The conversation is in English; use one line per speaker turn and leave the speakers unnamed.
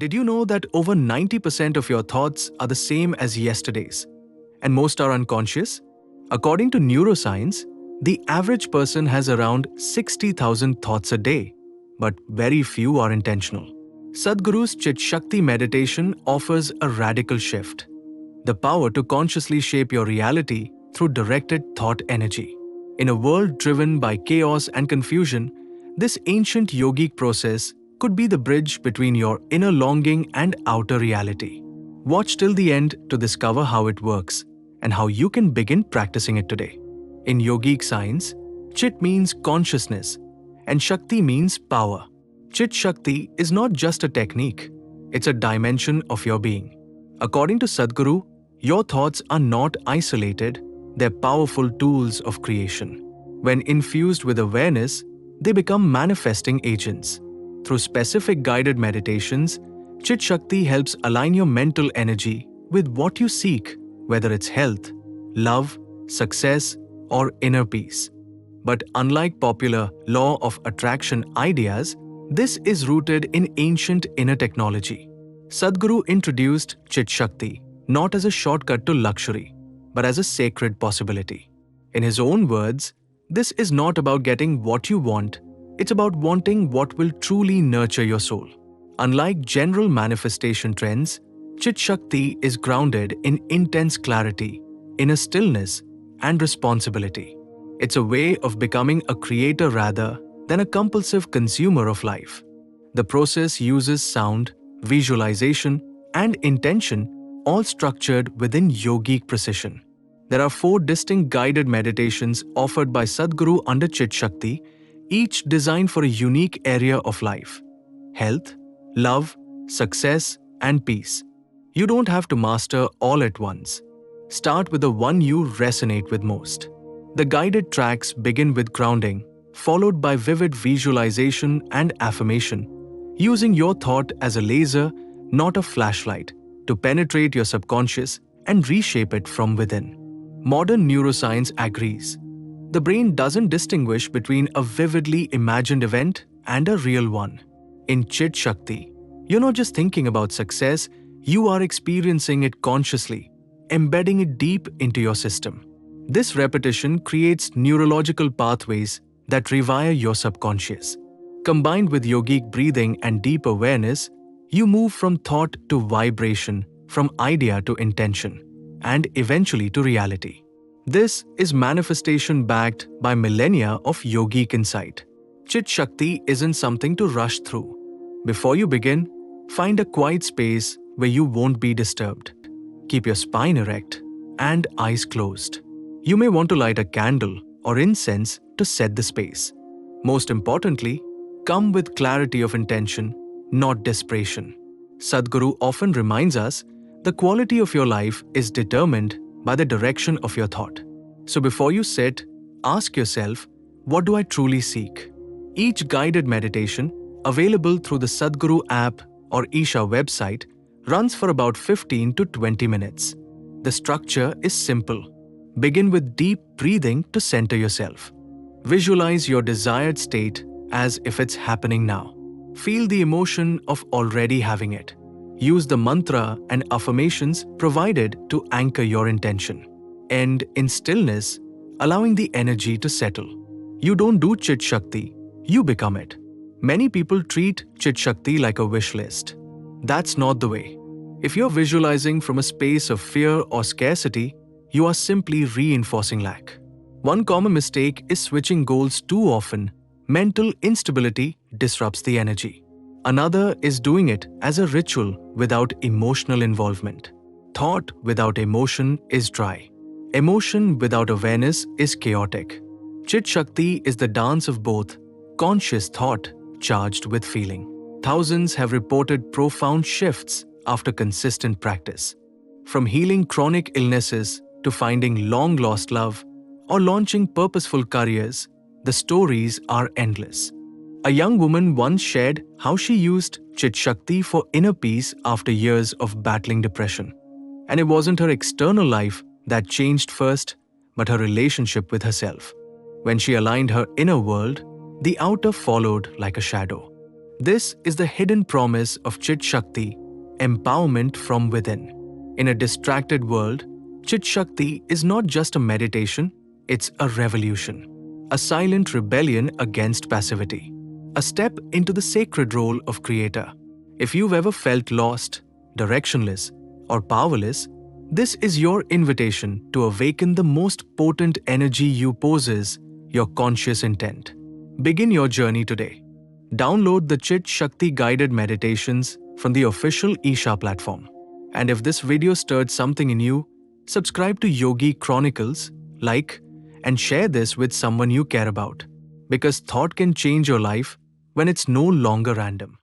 Did you know that over 90% of your thoughts are the same as yesterday's, and most are unconscious? According to neuroscience, the average person has around 60,000 thoughts a day, but very few are intentional. Sadhguru's Chit Shakti Meditation offers a radical shift: the power to consciously shape your reality through directed thought energy. In a world driven by chaos and confusion, this ancient yogic process could be the bridge between your inner longing and outer reality. Watch till the end to discover how it works and how you can begin practicing it today. In yogic science, Chit means consciousness and Shakti means power. Chit Shakti is not just a technique, it's a dimension of your being. According to Sadhguru, your thoughts are not isolated, they're powerful tools of creation. When infused with awareness, they become manifesting agents. Through specific guided meditations, Chit Shakti helps align your mental energy with what you seek, whether it's health, love, success, or inner peace. But unlike popular law of attraction ideas, this is rooted in ancient inner technology. Sadhguru introduced Chit Shakti not as a shortcut to luxury, but as a sacred possibility. In his own words, this is not about getting what you want, it's about wanting what will truly nurture your soul. Unlike general manifestation trends, Chit Shakti is grounded in intense clarity, inner stillness, and responsibility. It's a way of becoming a creator rather than a compulsive consumer of life. The process uses sound, visualization, and intention, all structured within yogic precision. There are 4 distinct guided meditations offered by Sadhguru under Chit Shakti, each designed for a unique area of life: health, love, success, and peace. You don't have to master all at once. Start with the one you resonate with most. The guided tracks begin with grounding, followed by vivid visualization and affirmation, using your thought as a laser, not a flashlight, to penetrate your subconscious and reshape it from within. Modern neuroscience agrees. The brain doesn't distinguish between a vividly imagined event and a real one. In Chit Shakti, you're not just thinking about success, you are experiencing it consciously, embedding it deep into your system. This repetition creates neurological pathways that rewire your subconscious. Combined with yogic breathing and deep awareness, you move from thought to vibration, from idea to intention, and eventually to reality. This is manifestation backed by millennia of yogic insight. Chit Shakti isn't something to rush through. Before you begin, find a quiet space where you won't be disturbed. Keep your spine erect and eyes closed. You may want to light a candle or incense to set the space. Most importantly, come with clarity of intention, not desperation. Sadhguru often reminds us the quality of your life is determined by the direction of your thought. So before you sit, ask yourself, what do I truly seek? Each guided meditation, available through the Sadhguru app or Isha website, runs for about 15 to 20 minutes. The structure is simple. Begin with deep breathing to center yourself. Visualize your desired state as if it's happening now. Feel the emotion of already having it. Use the mantra and affirmations provided to anchor your intention. End in stillness, allowing the energy to settle. You don't do Chit Shakti, you become it. Many people treat Chit Shakti like a wish list. That's not the way. If you're visualizing from a space of fear or scarcity, you are simply reinforcing lack. One common mistake is switching goals too often. Mental instability disrupts the energy. Another is doing it as a ritual without emotional involvement. Thought without emotion is dry. Emotion without awareness is chaotic. Chit Shakti is the dance of both, conscious thought charged with feeling. Thousands have reported profound shifts after consistent practice. From healing chronic illnesses to finding long-lost love or launching purposeful careers, the stories are endless. A young woman once shared how she used Chit Shakti for inner peace after years of battling depression. And it wasn't her external life that changed first, but her relationship with herself. When she aligned her inner world, the outer followed like a shadow. This is the hidden promise of Chit Shakti, empowerment from within. In a distracted world, Chit Shakti is not just a meditation, it's a revolution. A silent rebellion against passivity. A step into the sacred role of creator. If you've ever felt lost, directionless, or powerless, this is your invitation to awaken the most potent energy you possess, your conscious intent. Begin your journey today. Download the Chit Shakti guided meditations from the official Isha platform. And if this video stirred something in you, subscribe to Yogi Chronicles, like, and share this with someone you care about. Because thought can change your life when it's no longer random.